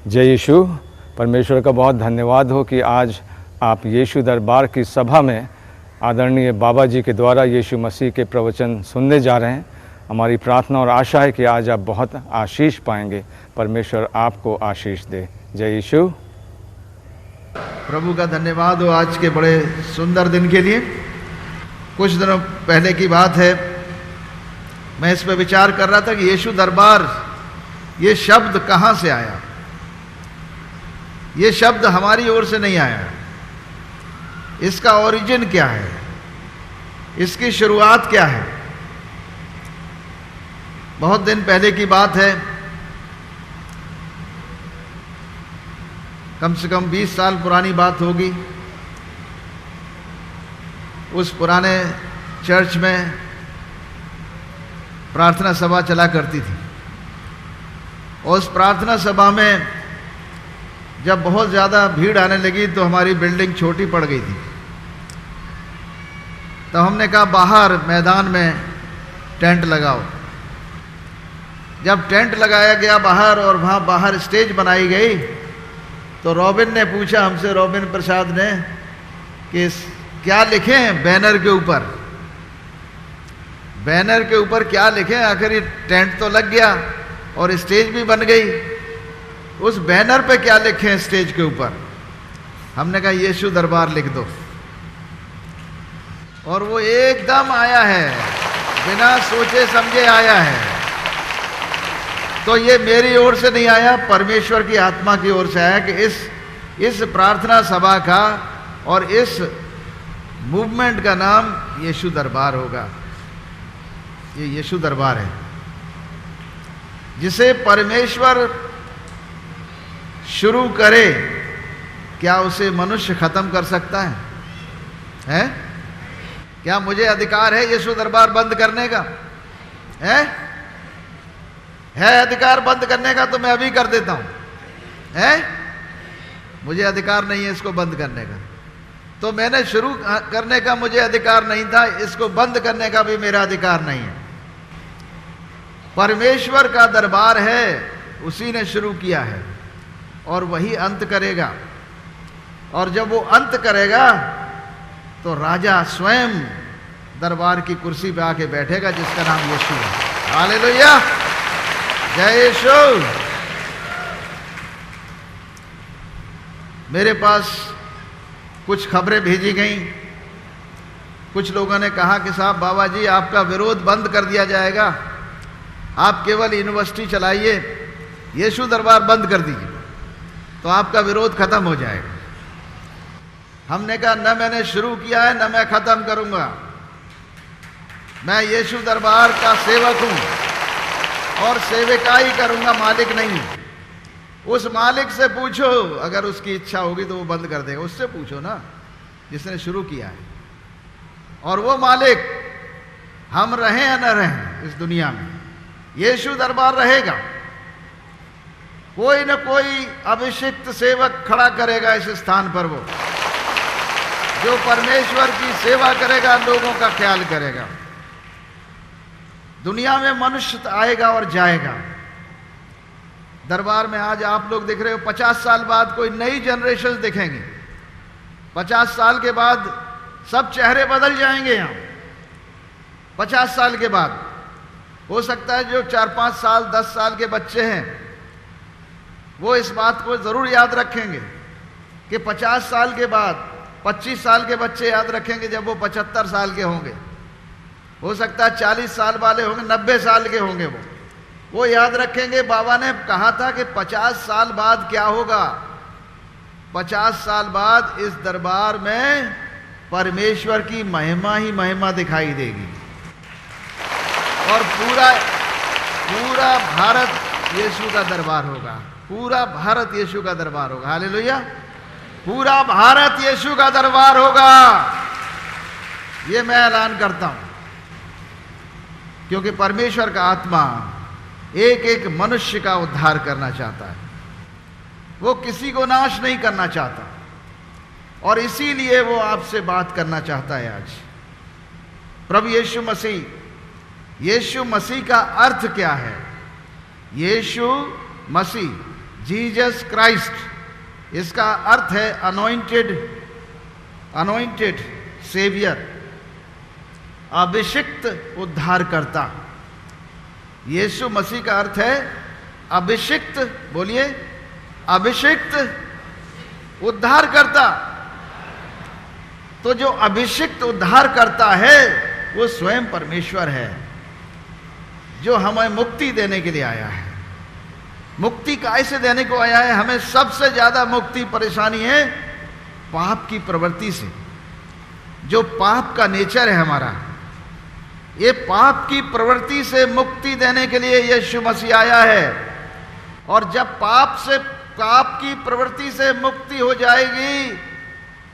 जय यीशु। परमेश्वर का बहुत धन्यवाद हो कि आज आप यीशु दरबार की सभा में आदरणीय बाबा जी के द्वारा यीशु मसीह के प्रवचन सुनने जा रहे हैं। हमारी प्रार्थना और आशा है कि आज आप बहुत आशीष पाएंगे। परमेश्वर आपको आशीष दे। जय यीशु। प्रभु का धन्यवाद हो आज के बड़े सुंदर दिन के लिए। कुछ दिनों पहले की बात है, मैं इस पर विचार कर रहा था कि यीशु दरबार, ये शब्द कहाँ से आया। ये शब्द हमारी ओर से नहीं आया। इसका ओरिजिन क्या है, इसकी शुरुआत क्या है। बहुत दिन पहले की बात है, कम से कम 20 साल पुरानी बात होगी। उस पुराने चर्च में प्रार्थना सभा चला करती थी। और उस प्रार्थना सभा में जब बहुत ज़्यादा भीड़ आने लगी तो हमारी बिल्डिंग छोटी पड़ गई थी। तो हमने कहा बाहर मैदान में टेंट लगाओ। जब टेंट लगाया गया बाहर और वहाँ बाहर स्टेज बनाई गई तो रॉबिन ने पूछा हमसे, रॉबिन प्रसाद ने, कि क्या लिखें बैनर के ऊपर। बैनर के ऊपर क्या लिखें, आखिर ये टेंट तो लग गया और स्टेज भी बन गई, उस बैनर पे क्या लिखें स्टेज के ऊपर। हमने कहा यीशु दरबार लिख दो। और वो एकदम आया है, बिना सोचे समझे आया है। तो ये मेरी ओर से नहीं आया, परमेश्वर की आत्मा की ओर से आया कि इस प्रार्थना सभा का और इस मूवमेंट का नाम यीशु दरबार होगा। ये यीशु दरबार है जिसे परमेश्वर शुरू करे, क्या उसे मनुष्य खत्म कर सकता है? हैं? क्या मुझे अधिकार है यीशु दरबार बंद करने का? है अधिकार बंद करने का? तो मैं अभी कर देता हूं। मुझे अधिकार नहीं है इसको बंद करने का। तो मैंने शुरू करने का मुझे अधिकार नहीं था, इसको बंद करने का भी मेरा अधिकार नहीं है। परमेश्वर का दरबार है, उसी ने शुरू किया है और वही अंत करेगा। और जब वो अंत करेगा तो राजा स्वयं दरबार की कुर्सी पे आके बैठेगा, जिसका नाम यीशु है। हालेलुया, जय यीशु। मेरे पास कुछ खबरें भेजी गईं। कुछ लोगों ने कहा कि साहब बाबा जी आपका विरोध बंद कर दिया जाएगा, आप केवल यूनिवर्सिटी चलाइए, यीशु दरबार बंद कर दीजिए तो आपका विरोध खत्म हो जाएगा। हमने कहा न मैंने शुरू किया है न मैं खत्म करूंगा। मैं यीशु दरबार का सेवक हूं और सेवकाई करूंगा, मालिक नहीं। उस मालिक से पूछो, अगर उसकी इच्छा होगी तो वो बंद कर देगा। उससे पूछो ना, जिसने शुरू किया है। और वो मालिक, हम रहें या न रहें इस दुनिया में, यीशु दरबार रहेगा। कोई न कोई अभिषिक्त सेवक खड़ा करेगा इस स्थान पर, वो जो परमेश्वर की सेवा करेगा, लोगों का ख्याल करेगा। दुनिया में मनुष्य आएगा और जाएगा। दरबार में आज आप लोग दिख रहे हो, 50 साल बाद कोई नई जनरेशन दिखेंगे। 50 साल के बाद सब चेहरे बदल जाएंगे। यहाँ 50 साल के बाद हो सकता है जो 4-5 साल 10 साल के बच्चे हैं वो इस बात को जरूर याद रखेंगे कि 50 साल के बाद 25 साल के बच्चे याद रखेंगे जब वो 75 साल के होंगे। हो सकता है 40 साल वाले होंगे, 90 साल के होंगे, वो याद रखेंगे बाबा ने कहा था कि 50 साल बाद क्या होगा। 50 साल बाद इस दरबार में परमेश्वर की महिमा ही महिमा दिखाई देगी और पूरा भारत यीशु का दरबार होगा। पूरा भारत यीशु का दरबार होगा। हालेलुया, पूरा भारत यीशु का दरबार होगा। ये मैं ऐलान करता हूं, क्योंकि परमेश्वर का आत्मा एक एक मनुष्य का उद्धार करना चाहता है। वो किसी को नाश नहीं करना चाहता और इसीलिए वो आपसे बात करना चाहता है आज। प्रभु यीशु मसीह का अर्थ क्या है? यीशु मसीह जीसस क्राइस्ट, इसका अर्थ है अनॉइंटेड सेवियर, अभिषिक्त उद्धारकर्ता। यीशु मसीह का अर्थ है अभिषिक्त, बोलिए, अभिषिक्त उद्धारकर्ता। तो जो अभिषिक्त उद्धारकर्ता है वो स्वयं परमेश्वर है, जो हमें मुक्ति देने के लिए आया है। मुक्ति कैसे देने को आया है? हमें सबसे ज्यादा मुक्ति परेशानी है पाप की प्रवृत्ति से। जो पाप का नेचर है हमारा, ये पाप की प्रवृत्ति से मुक्ति देने के लिए यीशु मसीह आया है। और जब पाप की प्रवृत्ति से मुक्ति हो जाएगी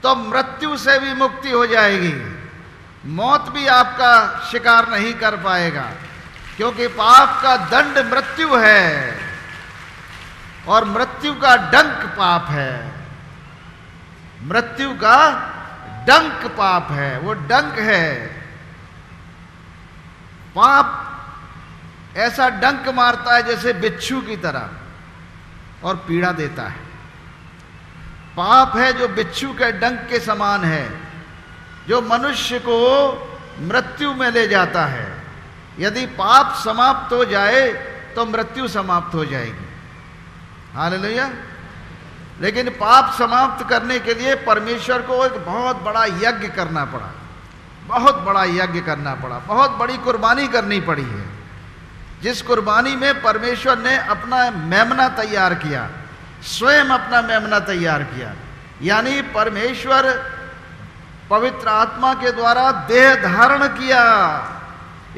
तो मृत्यु से भी मुक्ति हो जाएगी। मौत भी आपका शिकार नहीं कर पाएगा, क्योंकि पाप का दंड मृत्यु है और मृत्यु का डंक पाप है। मृत्यु का डंक पाप है, वो डंक है। पाप ऐसा डंक मारता है जैसे बिच्छू की तरह और पीड़ा देता है। पाप है जो बिच्छू के डंक के समान है, जो मनुष्य को मृत्यु में ले जाता है। यदि पाप समाप्त हो जाए तो मृत्यु समाप्त हो जाएगी। हालेलुया। लेकिन पाप समाप्त करने के लिए परमेश्वर को एक बहुत बड़ा यज्ञ करना पड़ा, बहुत बड़ा यज्ञ करना पड़ा, बहुत बड़ी कुर्बानी करनी पड़ी है, जिस कुर्बानी में परमेश्वर ने अपना मेमना तैयार किया, स्वयं अपना मेमना तैयार किया। यानी परमेश्वर पवित्र आत्मा के द्वारा देह धारण किया,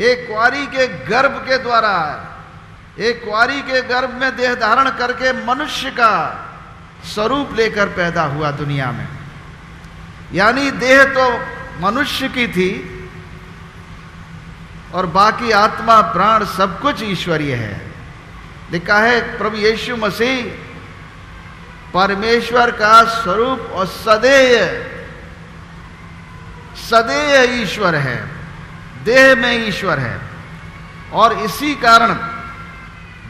एक कुंवारी के गर्भ के द्वारा, एक कुंवारी के गर्भ में देह धारण करके मनुष्य का स्वरूप लेकर पैदा हुआ दुनिया में। यानी देह तो मनुष्य की थी और बाकी आत्मा प्राण सब कुछ ईश्वरीय है। लिखा है प्रभु यीशु मसीह परमेश्वर का स्वरूप और सदैव ईश्वर है, देह में ईश्वर है। और इसी कारण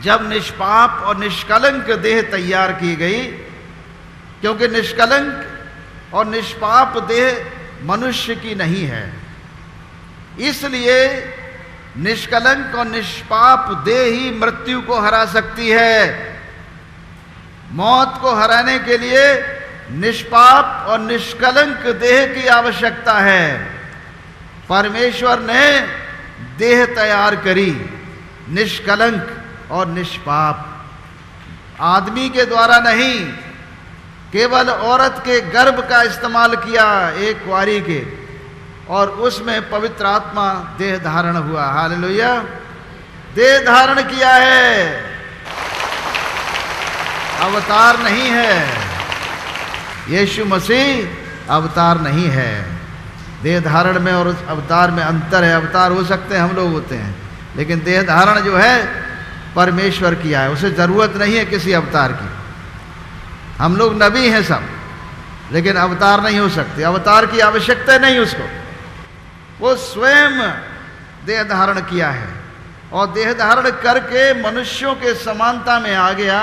जब निष्पाप और निष्कलंक देह तैयार की गई, क्योंकि निष्कलंक और निष्पाप देह मनुष्य की नहीं है, इसलिए निष्कलंक और निष्पाप देह ही मृत्यु को हरा सकती है। मौत को हराने के लिए निष्पाप और निष्कलंक देह की आवश्यकता है। परमेश्वर ने देह तैयार करी, निष्कलंक और निष्पाप। आदमी के द्वारा नहीं, केवल औरत के गर्भ का इस्तेमाल किया, एक कुंवारी के, और उसमें पवित्र आत्मा देह धारण हुआ। हालेलुया। देह धारण किया है, अवतार नहीं है। यीशु मसीह अवतार नहीं है। देह धारण में और उस अवतार में अंतर है। अवतार हो सकते हैं, हम लोग होते हैं, लेकिन देह धारण जो है परमेश्वर किया है, उसे जरूरत नहीं है किसी अवतार की। हम लोग नबी हैं सब, लेकिन अवतार नहीं हो सकते, अवतार की आवश्यकता नहीं उसको। वो स्वयं देह धारण किया है और देह धारण करके मनुष्यों के समानता में आ गया,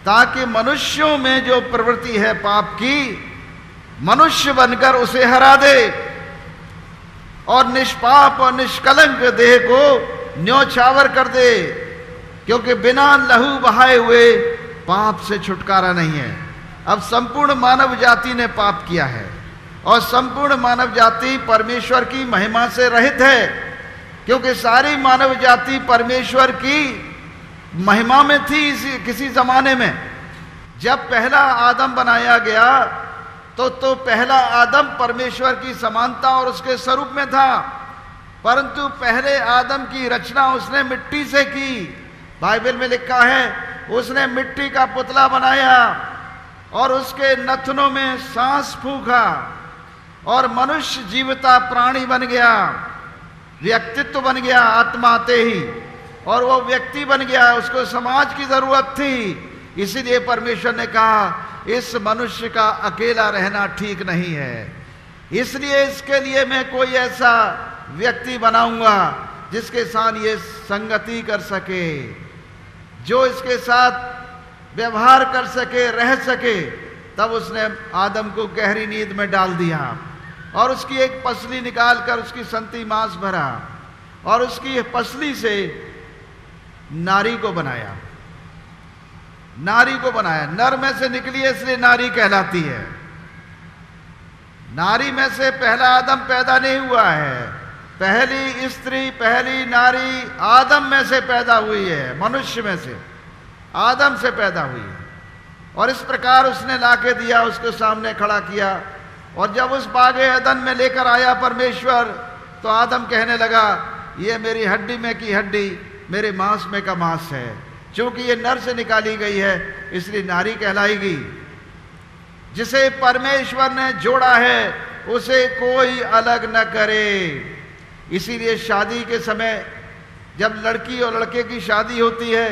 ताकि मनुष्यों में जो प्रवृत्ति है पाप की, मनुष्य बनकर उसे हरा दे और निष्पाप और निष्कलंक देह को न्योछावर कर दे। क्योंकि बिना लहू बहाए हुए पाप से छुटकारा नहीं है। अब संपूर्ण मानव जाति ने पाप किया है और संपूर्ण मानव जाति परमेश्वर की महिमा से रहित है, क्योंकि सारी मानव जाति परमेश्वर की महिमा में थी। किसी जमाने में जब पहला आदम बनाया गया तो पहला आदम परमेश्वर की समानता और उसके स्वरूप में था, परंतु पहले आदम की रचना उसने मिट्टी से की। बाइबल में लिखा है उसने मिट्टी का पुतला बनाया और उसके नथनों में सांस फूंका और मनुष्य जीवता प्राणी बन गया, व्यक्तित्व बन गया आत्मा आते ही, और वो व्यक्ति बन गया। उसको समाज की जरूरत थी, इसीलिए परमेश्वर ने कहा इस मनुष्य का अकेला रहना ठीक नहीं है, इसलिए इसके लिए मैं कोई ऐसा व्यक्ति बनाऊंगा जिसके साथ ये संगति कर सके, जो इसके साथ व्यवहार कर सके, रह सके, तब उसने आदम को गहरी नींद में डाल दिया और उसकी एक पसली निकालकर उसकी संती मांस भरा और उसकी पसली से नारी को बनाया। नारी को बनाया, नर में से निकली है इसलिए नारी कहलाती है। नारी में से पहला आदम पैदा नहीं हुआ है, पहली स्त्री, पहली नारी आदम में से पैदा हुई है, मनुष्य में से, आदम से पैदा हुई है। और इस प्रकार उसने लाके दिया, उसके सामने खड़ा किया। और जब उस बागे अदन में लेकर आया परमेश्वर, तो आदम कहने लगा, ये मेरी हड्डी में की हड्डी, मेरे मांस में का मांस है। क्योंकि ये नर से निकाली गई है इसलिए नारी कहलाएगी। जिसे परमेश्वर ने जोड़ा है उसे कोई अलग न करे। इसीलिए शादी के समय जब लड़की और लड़के की शादी होती है,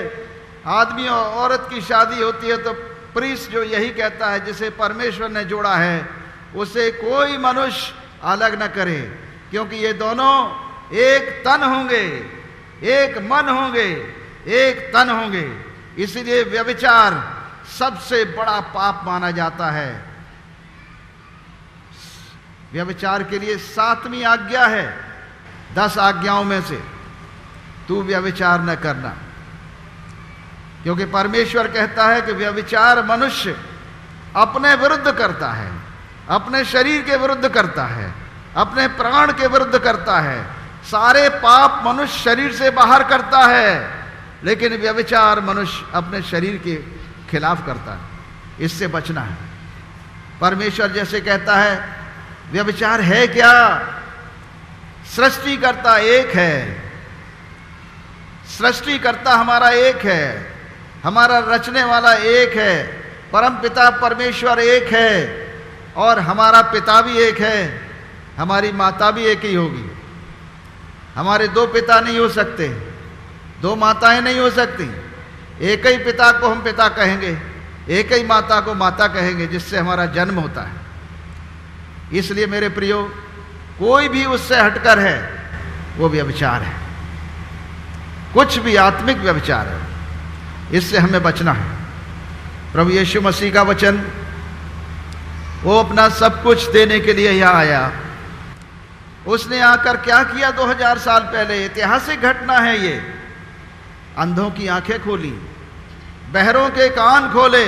आदमी और औरत की शादी होती है, तो प्रीस्ट जो यही कहता है, जिसे परमेश्वर ने जोड़ा है उसे कोई मनुष्य अलग न करे, क्योंकि ये दोनों एक तन होंगे, एक मन होंगे, एक तन होंगे। इसलिए व्यभिचार सबसे बड़ा पाप माना जाता है। व्यभिचार के लिए 7वीं आज्ञा है 10 आज्ञाओं में से, तू व्यभिचार न करना। क्योंकि परमेश्वर कहता है कि व्यभिचार मनुष्य अपने विरुद्ध करता है, अपने शरीर के विरुद्ध करता है, अपने प्राण के विरुद्ध करता है। सारे पाप मनुष्य शरीर से बाहर करता है, लेकिन व्यभिचार मनुष्य अपने शरीर के खिलाफ करता है। इससे बचना है। परमेश्वर जैसे कहता है, व्यभिचार है क्या? सृष्टिकर्ता एक है, सृष्टिकर्ता हमारा एक है, हमारा रचने वाला एक है, परम पिता परमेश्वर एक है, और हमारा पिता भी एक है, हमारी माता भी एक ही होगी। हमारे 2 पिता नहीं हो सकते, 2 माताएं नहीं हो सकती। एक ही पिता को हम पिता कहेंगे, एक ही माता को माता कहेंगे, जिससे हमारा जन्म होता है। इसलिए मेरे प्रियो, कोई भी उससे हटकर है वो व्यभिचार है, कुछ भी आत्मिक व्यभिचार है। इससे हमें बचना है। प्रभु यीशु मसीह का वचन, वो अपना सब कुछ देने के लिए यहाँ आया। उसने आकर क्या किया 2000 साल पहले? ऐतिहासिक घटना है ये। अंधों की आंखें खोली, बहरों के कान खोले,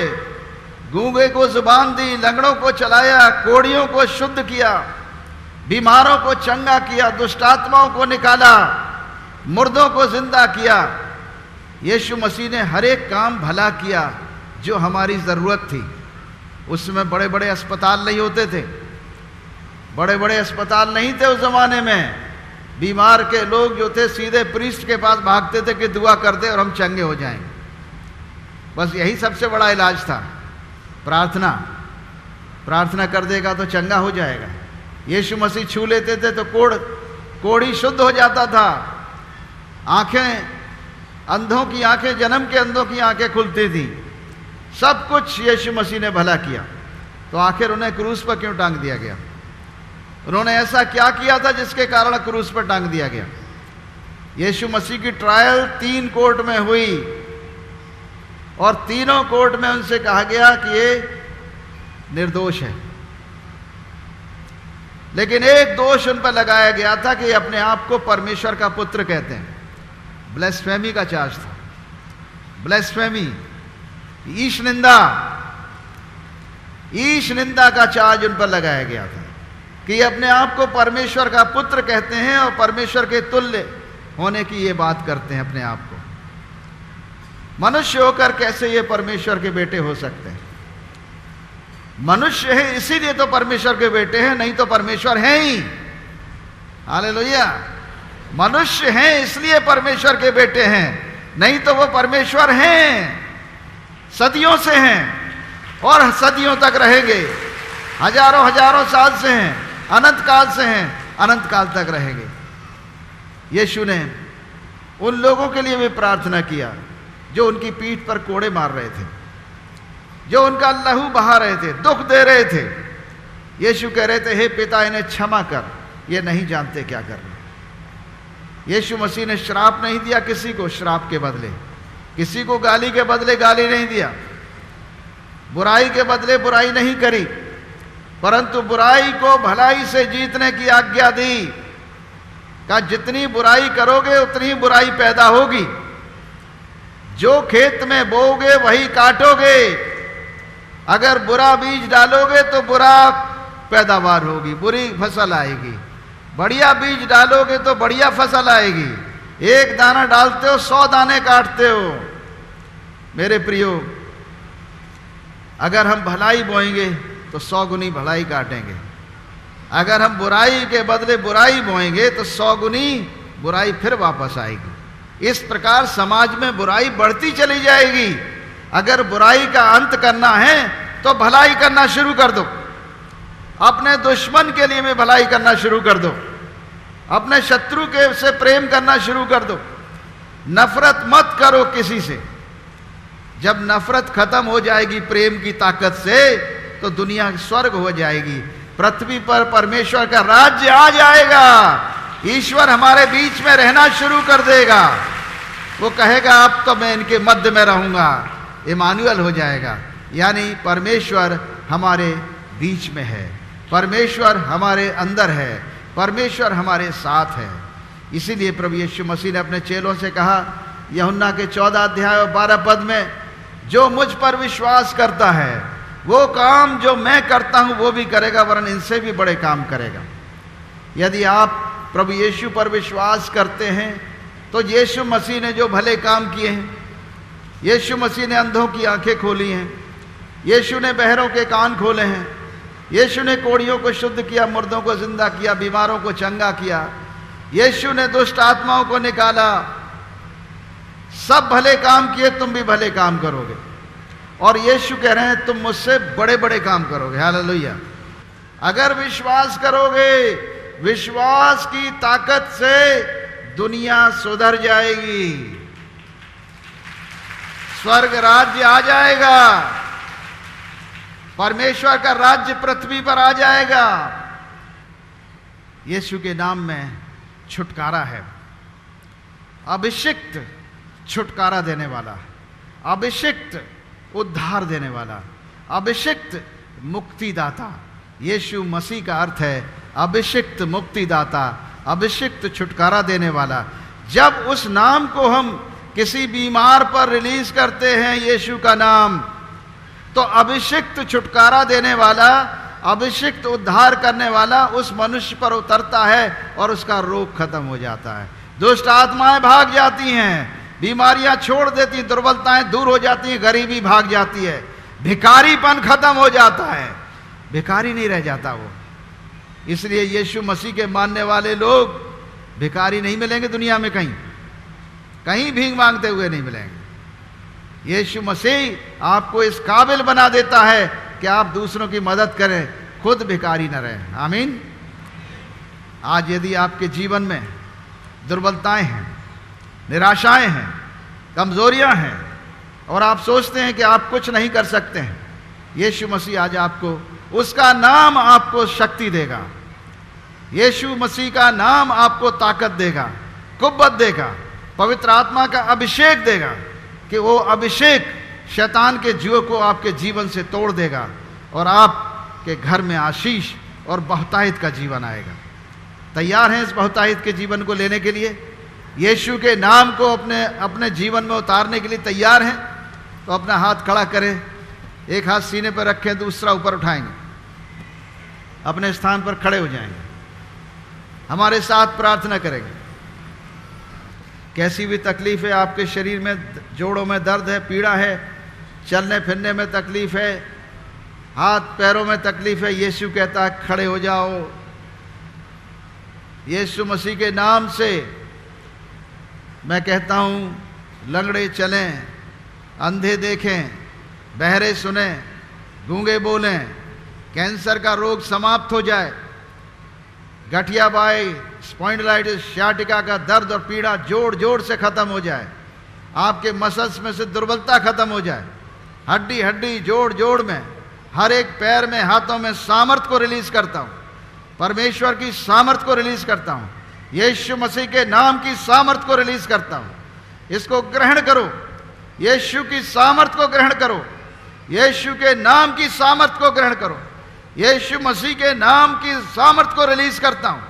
गूंगे को जुबान दी, लंगड़ों को चलाया, कोढ़ियों को शुद्ध किया, बीमारों को चंगा किया, दुष्टात्माओं को निकाला, मुर्दों को जिंदा किया। यीशु मसीह ने हर एक काम भला किया जो हमारी जरूरत थी। उसमें बड़े बड़े अस्पताल नहीं होते थे, बड़े बड़े अस्पताल नहीं थे उस जमाने में। बीमार के लोग जो थे सीधे प्रीस्ट के पास भागते थे कि दुआ कर दे और हम चंगे हो जाएंगे। बस यही सबसे बड़ा इलाज था, प्रार्थना। प्रार्थना कर देगा तो चंगा हो जाएगा। यीशु मसीह छू लेते थे तो कोढ़ी शुद्ध हो जाता था। आंखें, अंधों की आंखें, जन्म के अंधों की आंखें खुलती थी। सब कुछ यीशु मसीह ने भला किया। तो आखिर उन्हें क्रूस पर क्यों टांग दिया गया? उन्होंने ऐसा क्या किया था जिसके कारण क्रूस पर टांग दिया गया? यीशु मसीह की ट्रायल 3 कोर्ट में हुई और तीनों कोर्ट में उनसे कहा गया कि ये निर्दोष है। लेकिन एक दोष उन पर लगाया गया था कि अपने आप को परमेश्वर का पुत्र कहते हैं। ब्लेस्फेमी का चार्ज था, ब्लेस्फेमी, ईश निंदा का चार्ज उन पर लगाया गया था कि ये अपने आप को परमेश्वर का पुत्र कहते हैं और परमेश्वर के तुल्य होने की ये बात करते हैं अपने आप को। मनुष्य होकर कैसे ये परमेश्वर के बेटे हो सकते हैं? मनुष्य है इसीलिए तो परमेश्वर के बेटे हैं, नहीं तो परमेश्वर है ही। हालेलुया। मनुष्य हैं इसलिए परमेश्वर के बेटे हैं, नहीं तो वो परमेश्वर हैं, सदियों से हैं और सदियों तक रहेंगे। हजारों हजारों साल से हैं, अनंत काल से हैं, अनंत काल तक रहेंगे। यीशु ने उन लोगों के लिए भी प्रार्थना किया जो उनकी पीठ पर कोड़े मार रहे थे, जो उनका लहू बहा रहे थे, दुख दे रहे थे। यीशु कह रहे थे, हे पिता इन्हें क्षमा कर, ये नहीं जानते क्या कर रहे। यीशु मसीह ने श्राप नहीं दिया किसी को, श्राप के बदले, किसी को गाली के बदले गाली नहीं दिया। बुराई के बदले बुराई नहीं करी, परंतु बुराई को भलाई से जीतने की आज्ञा दी। कहा जितनी बुराई करोगे उतनी बुराई पैदा होगी, जो खेत में बोओगे वही काटोगे। अगर बुरा बीज डालोगे तो बुरा पैदावार होगी, बुरी फसल आएगी। बढ़िया बीज डालोगे तो बढ़िया फसल आएगी। एक दाना डालते हो 100 दाने काटते हो। मेरे प्रियो, अगर हम भलाई बोएंगे तो 100 गुनी भलाई काटेंगे। अगर हम बुराई के बदले बुराई बोएंगे तो 100 गुनी बुराई फिर वापस आएगी। इस प्रकार समाज में बुराई बढ़ती चली जाएगी। अगर बुराई का अंत करना है तो भलाई करना शुरू कर दो। अपने दुश्मन के लिए भी भलाई करना शुरू कर दो। अपने शत्रु के से प्रेम करना शुरू कर दो। नफरत मत करो किसी से। जब नफरत खत्म हो जाएगी प्रेम की ताकत से, तो दुनिया स्वर्ग हो जाएगी। पृथ्वी पर परमेश्वर का राज्य आ जाएगा। ईश्वर हमारे बीच में रहना शुरू कर देगा। वो कहेगा अब तो मैं इनके मध्य में रहूंगा। इमानुएल हो जाएगा, यानी परमेश्वर हमारे बीच में है, परमेश्वर हमारे अंदर है, परमेश्वर हमारे साथ है। इसीलिए प्रभु यीशु मसीह ने अपने चेलों से कहा यूहन्ना के 14 अध्याय और 12 पद में, जो मुझ पर विश्वास करता है वो काम जो मैं करता हूं वो भी करेगा, वरन इनसे भी बड़े काम करेगा। यदि आप प्रभु यीशु पर विश्वास करते हैं तो यीशु मसीह ने जो भले काम किए हैं, यीशु मसीह ने अंधों की आंखें खोली हैं, यीशु ने बहरों के कान खोले हैं, यीशु ने कोढ़ियों को शुद्ध किया, मुर्दों को जिंदा किया, बीमारों को चंगा किया, यीशु ने दुष्ट आत्माओं को निकाला, सब भले काम किए, तुम भी भले काम करोगे। और यीशु कह रहे हैं तुम मुझसे बड़े बड़े काम करोगे। हालेलुया। अगर विश्वास करोगे, विश्वास की ताकत से दुनिया सुधर जाएगी, स्वर्ग राज्य आ जाएगा, परमेश्वर का राज्य पृथ्वी पर आ जाएगा। यीशु के नाम में छुटकारा है। अभिषिक्त छुटकारा देने वाला, अभिषिक्त उद्धार देने वाला, अभिषिक्त मुक्तिदाता। यीशु मसीह का अर्थ है अभिषिक्त मुक्तिदाता, अभिषिक्त छुटकारा देने वाला। जब उस नाम को हम किसी बीमार पर रिलीज करते हैं, यीशु का नाम, तो अभिषिक्त छुटकारा देने वाला, अभिषिक्त उद्धार करने वाला उस मनुष्य पर उतरता है और उसका रोग खत्म हो जाता है। दुष्ट आत्माएं भाग जाती हैं, बीमारियां छोड़ देती, दुर्बलताएं दूर हो जाती हैं, गरीबी भाग जाती है, भिखारीपन खत्म हो जाता है, भिखारी नहीं रह जाता वो। इसलिए यीशु मसीह के मानने वाले लोग भिखारी नहीं मिलेंगे दुनिया में, कहीं कहीं भीख मांगते हुए नहीं मिलेंगे। यीशु मसीह आपको इस काबिल बना देता है कि आप दूसरों की मदद करें, खुद भिखारी न रहें। आमीन। आज यदि आपके जीवन में दुर्बलताएं हैं, निराशाएं हैं, कमजोरियां हैं और आप सोचते हैं कि आप कुछ नहीं कर सकते हैं, यीशु मसीह आज आपको, उसका नाम आपको शक्ति देगा। यीशु मसीह का नाम आपको ताकत देगा, कुव्वत देगा, पवित्र आत्मा का अभिषेक देगा कि वो अभिषेक शैतान के जुए को आपके जीवन से तोड़ देगा और आपके घर में आशीष और बहुतायत का जीवन आएगा। तैयार हैं इस बहुतायत के जीवन को लेने के लिए? यीशु के नाम को अपने जीवन में उतारने के लिए तैयार हैं? तो अपना हाथ खड़ा करें, एक हाथ सीने पर रखें, दूसरा ऊपर उठाएंगे, अपने स्थान पर खड़े हो जाएंगे, हमारे साथ प्रार्थना करेंगे। कैसी भी तकलीफ है आपके शरीर में, जोड़ों में दर्द है, पीड़ा है, चलने फिरने में तकलीफ है, हाथ पैरों में तकलीफ है, यीशु कहता है खड़े हो जाओ। यीशु मसीह के नाम से मैं कहता हूं, लंगड़े चलें, अंधे देखें, बहरे सुने, गूंगे बोलें, कैंसर का रोग समाप्त हो जाए, गठिया बाई, स्पॉन्डिलाइटिस, सियाटिका का दर्द और पीड़ा जोड़ जोड़ से खत्म हो जाए, आपके मसल्स में से दुर्बलता खत्म हो जाए, हड्डी हड्डी जोड़ जोड़ में, हर एक पैर में, हाथों में सामर्थ को रिलीज करता हूं, परमेश्वर की सामर्थ को रिलीज करता हूं, यीशु मसीह के नाम की सामर्थ को रिलीज करता हूं। इसको ग्रहण करो, यीशु की सामर्थ को ग्रहण करो, यीशु के नाम की सामर्थ को ग्रहण करो। यीशु मसीह के नाम की सामर्थ को रिलीज करता हूं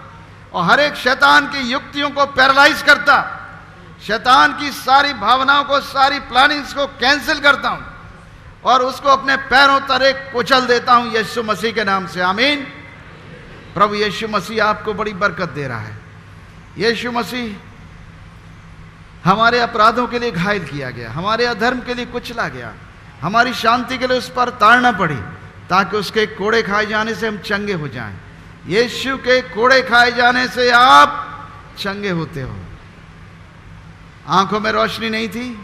और हर एक शैतान की युक्तियों को पैरालाइज करता, शैतान की सारी भावनाओं को, सारी प्लानिंग्स को कैंसिल करता हूं और उसको अपने पैरों तले कुचल देता हूं यीशु मसीह के नाम से। आमीन। प्रभु यीशु मसीह आपको बड़ी बरकत दे रहा है। यीशु मसीह हमारे अपराधों के लिए घायल किया गया, हमारे अधर्म के लिए कुचला गया, हमारी शांति के लिए उस पर ताड़ना पड़ी, ताकि उसके कोड़े खाए जाने से हम चंगे हो जाएं। यीशु के कोड़े खाए जाने से आप चंगे होते हो। आंखों में रोशनी नहीं थी,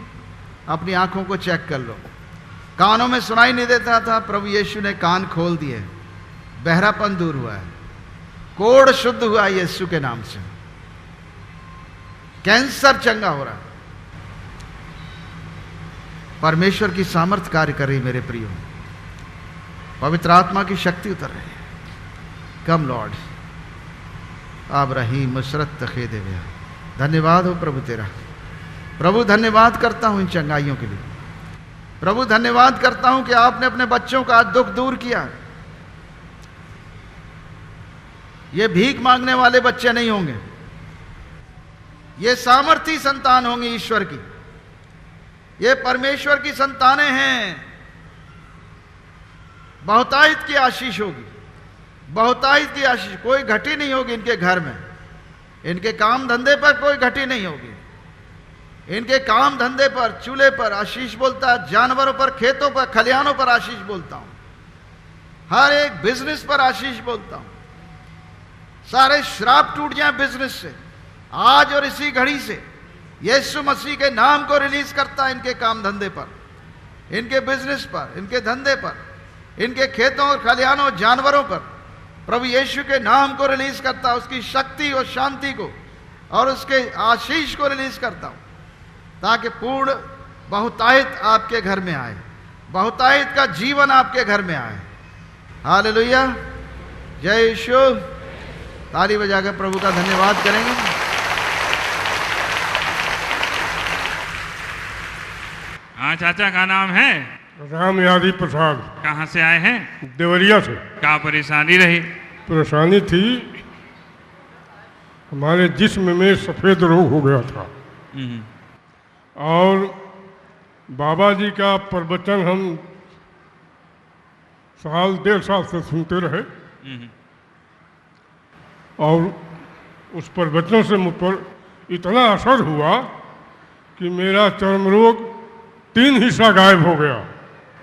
अपनी आंखों को चेक कर लो। कानों में सुनाई नहीं देता था, प्रभु यीशु ने कान खोल दिए, बहरापन दूर हुआ है, कोढ़ शुद्ध हुआ यीशु के नाम से, कैंसर चंगा हो रहा है। परमेश्वर की सामर्थ कार्य कर रही मेरे प्रियो, पवित्र आत्मा की शक्ति उतर रही है। कम लॉर्ड आप रहीम मुसरत तखे देवे। धन्यवाद हो प्रभु तेरा। प्रभु धन्यवाद करता हूं इन चंगाइयों के लिए। प्रभु धन्यवाद करता हूं कि आपने अपने बच्चों का दुख दूर किया। ये भीख मांगने वाले बच्चे नहीं होंगे, ये सामर्थी संतान होंगी ईश्वर की, ये परमेश्वर की संतानें हैं। बहुतायत की आशीष होगी, बहुतायत की आशीष, कोई घटी नहीं होगी इनके घर में। इनके काम धंधे पर कोई घटी नहीं होगी। इनके काम धंधे पर, चूल्हे पर आशीष बोलता है, जानवरों पर, खेतों पर, खलिहानों पर आशीष बोलता हूं, हर एक बिजनेस पर आशीष बोलता हूं। सारे श्राप टूट जाए बिजनेस से आज और इसी घड़ी से। यीशु मसीह के नाम को रिलीज करता है इनके काम धंधे पर, इनके बिजनेस पर, इनके धंधे पर, इनके खेतों और खलिहानों, जानवरों पर। प्रभु यीशु के नाम को रिलीज करता है, उसकी शक्ति और शांति को और उसके आशीष को रिलीज करता हूं, ताकि पूर्ण बहुतायत आपके घर में आए, बहुतायत का जीवन आपके घर में आए। हालेलुया, जय यीशु। ताली बजाकर प्रभु का धन्यवाद करेंगे। हाँ चाचा, का नाम है? राम यादव प्रसाद। कहाँ से आए हैं? देवरिया से। क्या परेशानी रही? परेशानी थी, हमारे जिस्म में सफ़ेद रोग हो गया था और बाबा जी का प्रवचन हम साल 1.5 साल से सुनते रहे और उस प्रवचन से मुझ पर इतना असर हुआ कि मेरा चर्म रोग 3 हिस्सा गायब हो गया।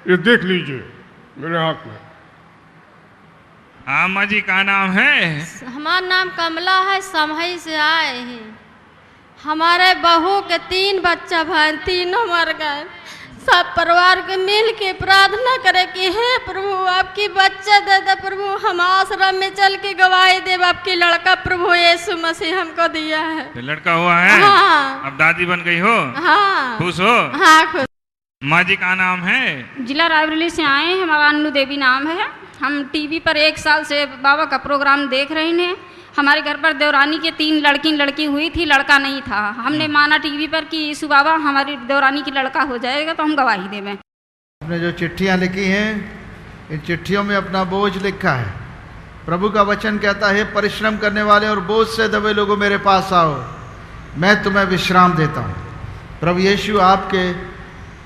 ये देख लीजिए मेरे हाथ में। हाँ माँ जी, का नाम है? हमारा नाम कमला है, समही से आए हैं। हमारे बहू के 3 बच्चा भाई, तीनों मर गए। सब परिवार के मिल के प्रार्थना करे कि हे प्रभु आपकी बच्चा दे दे प्रभु, हम आश्रम में चल के गवाही दे आपकी लड़का प्रभु यीशु मसीह हमको दिया है। तो लड़का हुआ है? हाँ। अब दादी बन गई हो? हाँ। खुश हो? हाँ खुश। माँ जी का नाम है? जिला रायबरेली से आए हैं, हमारा अन्नू देवी नाम है। हम टीवी पर 1 साल से बाबा का प्रोग्राम देख रहे हैं। हमारे घर पर देवरानी के 3 लड़की हुई थी, लड़का नहीं था। हमने माना टीवी पर कि यीशु बाबा हमारी देवरानी की लड़का हो जाएगा तो हम गवाही देवें। आपने जो चिट्ठियां लिखी हैं, इन चिट्ठियों में अपना बोझ लिखा है। प्रभु का वचन कहता है, परिश्रम करने वाले और बोझ से दबे लोगों मेरे पास आओ, मैं तुम्हें विश्राम देता हूँ। प्रभु यीशु आपके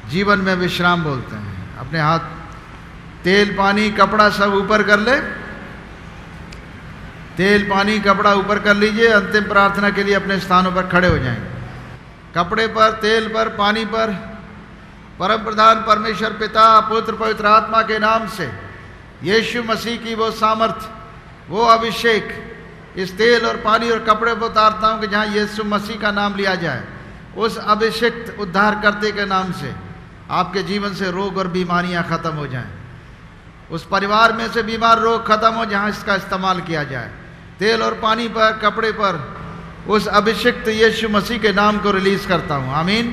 जीवन में विश्राम बोलते हैं। अपने हाथ, तेल पानी कपड़ा सब ऊपर कर ले, तेल पानी कपड़ा ऊपर कर लीजिए। अंतिम प्रार्थना के लिए अपने स्थानों पर खड़े हो जाएं। कपड़े पर, तेल पर, पानी पर परम प्रधान परमेश्वर पिता, पुत्र, पवित्र आत्मा के नाम से यीशु मसीह की वो सामर्थ, वो अभिषेक इस तेल और पानी और कपड़े पर उतारता हूँ कि जहाँ यीशु मसीह का नाम लिया जाए, उस अभिषेक उद्धारकर्ता के नाम से आपके जीवन से रोग और बीमारियाँ खत्म हो जाएं। उस परिवार में से बीमार रोग खत्म हो जहाँ इसका इस्तेमाल किया जाए। तेल और पानी पर, कपड़े पर उस अभिषिक्त यीशु मसीह के नाम को रिलीज करता हूँ। आमीन।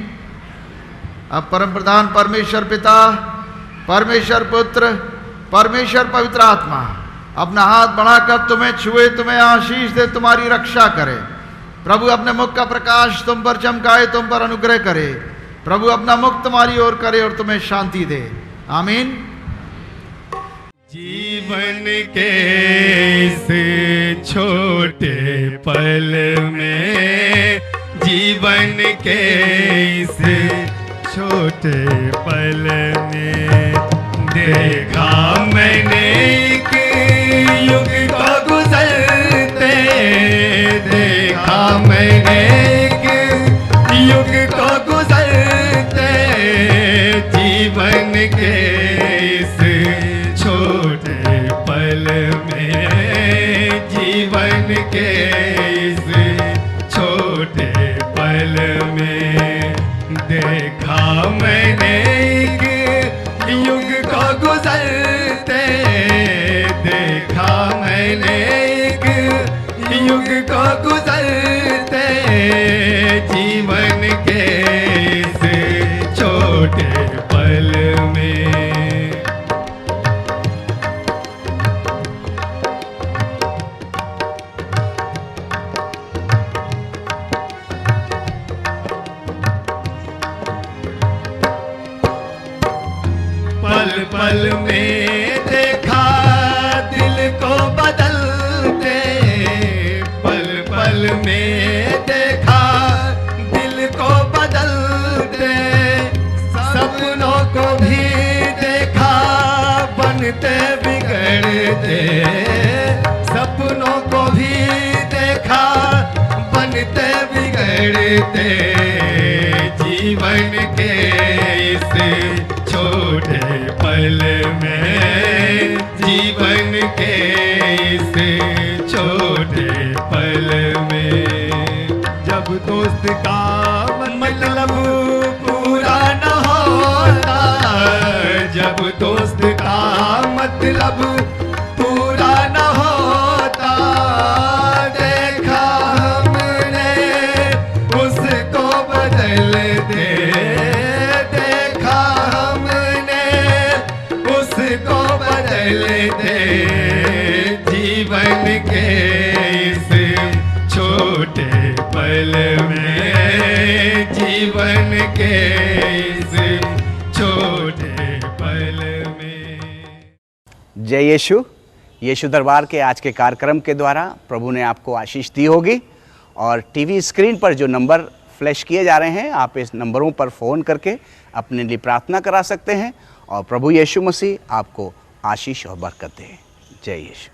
अब परम प्रधान परमेश्वर पिता, परमेश्वर पुत्र, परमेश्वर पवित्र आत्मा अपना हाथ बढ़ाकर तुम्हें छुए, तुम्हें आशीष दे, तुम्हारी रक्षा करे। प्रभु अपने मुख का प्रकाश तुम पर चमकाए, तुम पर अनुग्रह करे। प्रभु अपना मुख तुम्हारी ओर करे और तुम्हें शांति दे। आमीन। जीवन के इस छोटे पल में, जीवन के इस छोटे पल में देखा मैंने एक युग को गुजरते, देखा मैंने एक युग को गुजरते, जीवन के इस छोटे पल में, जीवन के इस छोटे पल में देखा मैंने एक युग को गुजरते, देखा मैंने एक युग को गुजरते, जीवन के इस छोटे पल में। पल पल में देखा दिल को बदलते, पल पल में देखा दिल को बदलते, सपनों को भी देखा बनते बिगड़ते, सपनों को भी देखा बनते बिगड़ते, जीवन के इस छोटे पल में, जीवन के इस छोटे पल में जब दोस्त का मतलब पूरा न होता, जब दोस्त का मतलब पूरा न होता, देखा हमने उसको बदल दे, देखा हमने उसको बदल दे, जीवन के इस छोटे पल में, जीवन के इस छोटे पल में। जय यीशु। यीशु दरबार के आज के कार्यक्रम के द्वारा प्रभु ने आपको आशीष दी होगी, और टीवी स्क्रीन पर जो नंबर फ्लैश किए जा रहे हैं, आप इस नंबरों पर फ़ोन करके अपने लिए प्रार्थना करा सकते हैं, और प्रभु यीशु मसीह आपको आशीष और बरकत दे। जय यीशु।